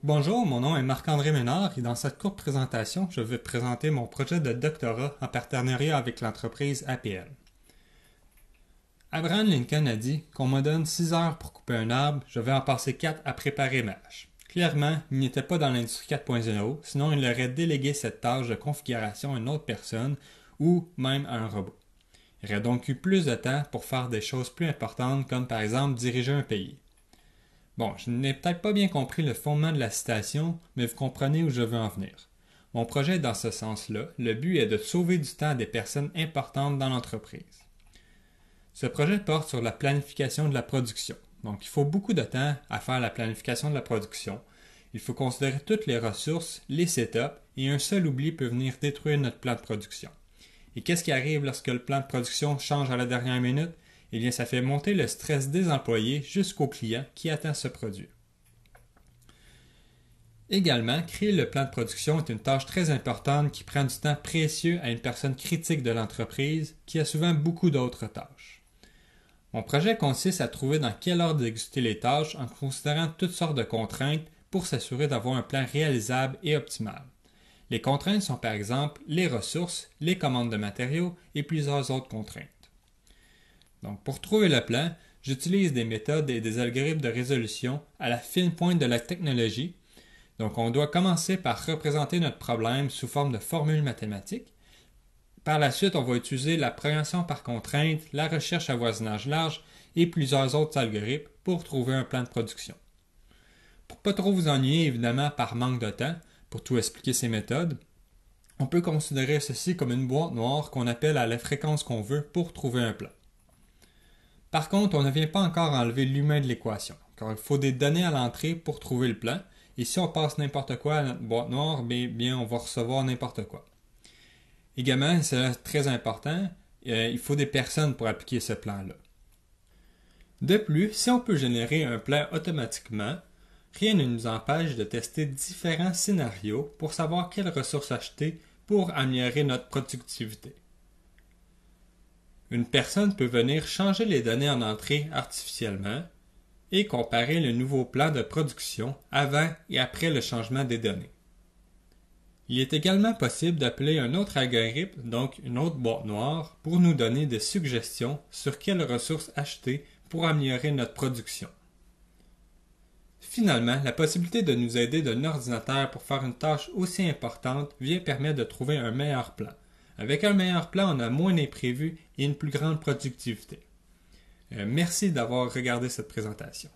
Bonjour, mon nom est Marc-André Ménard et dans cette courte présentation, je vais présenter mon projet de doctorat en partenariat avec l'entreprise APL. Abraham Lincoln a dit qu'on me donne 6 heures pour couper un arbre, je vais en passer 4 à préparer ma hache. Clairement, il n'était pas dans l'industrie 4.0, sinon il aurait délégué cette tâche de configuration à une autre personne ou même à un robot. Il aurait donc eu plus de temps pour faire des choses plus importantes comme par exemple diriger un pays. Bon, je n'ai peut-être pas bien compris le fondement de la citation, mais vous comprenez où je veux en venir. Mon projet est dans ce sens-là. Le but est de sauver du temps à des personnes importantes dans l'entreprise. Ce projet porte sur la planification de la production. Donc, il faut beaucoup de temps à faire la planification de la production. Il faut considérer toutes les ressources, les setups, et un seul oubli peut venir détruire notre plan de production. Et qu'est-ce qui arrive lorsque le plan de production change à la dernière minute? Eh bien, ça fait monter le stress des employés jusqu'au client qui attend ce produit. Également, créer le plan de production est une tâche très importante qui prend du temps précieux à une personne critique de l'entreprise qui a souvent beaucoup d'autres tâches. Mon projet consiste à trouver dans quel ordre d'exécuter les tâches en considérant toutes sortes de contraintes pour s'assurer d'avoir un plan réalisable et optimal. Les contraintes sont par exemple les ressources, les commandes de matériaux et plusieurs autres contraintes. Donc, pour trouver le plan, j'utilise des méthodes et des algorithmes de résolution à la fine pointe de la technologie. Donc, on doit commencer par représenter notre problème sous forme de formules mathématiques. Par la suite, on va utiliser la progression par contrainte, la recherche à voisinage large et plusieurs autres algorithmes pour trouver un plan de production. Pour ne pas trop vous ennuyer, évidemment, par manque de temps, pour tout expliquer ces méthodes, on peut considérer ceci comme une boîte noire qu'on appelle à la fréquence qu'on veut pour trouver un plan. Par contre, on ne vient pas encore enlever l'humain de l'équation, car il faut des données à l'entrée pour trouver le plan, et si on passe n'importe quoi à notre boîte noire, bien on va recevoir n'importe quoi. Également, c'est très important, il faut des personnes pour appliquer ce plan-là. De plus, si on peut générer un plan automatiquement, rien ne nous empêche de tester différents scénarios pour savoir quelles ressources acheter pour améliorer notre productivité. Une personne peut venir changer les données en entrée artificiellement et comparer le nouveau plan de production avant et après le changement des données. Il est également possible d'appeler un autre algorithme, donc une autre boîte noire, pour nous donner des suggestions sur quelles ressources acheter pour améliorer notre production. Finalement, la possibilité de nous aider d'un ordinateur pour faire une tâche aussi importante vient permettre de trouver un meilleur plan. Avec un meilleur plan, on a moins d'imprévus et une plus grande productivité. Merci d'avoir regardé cette présentation.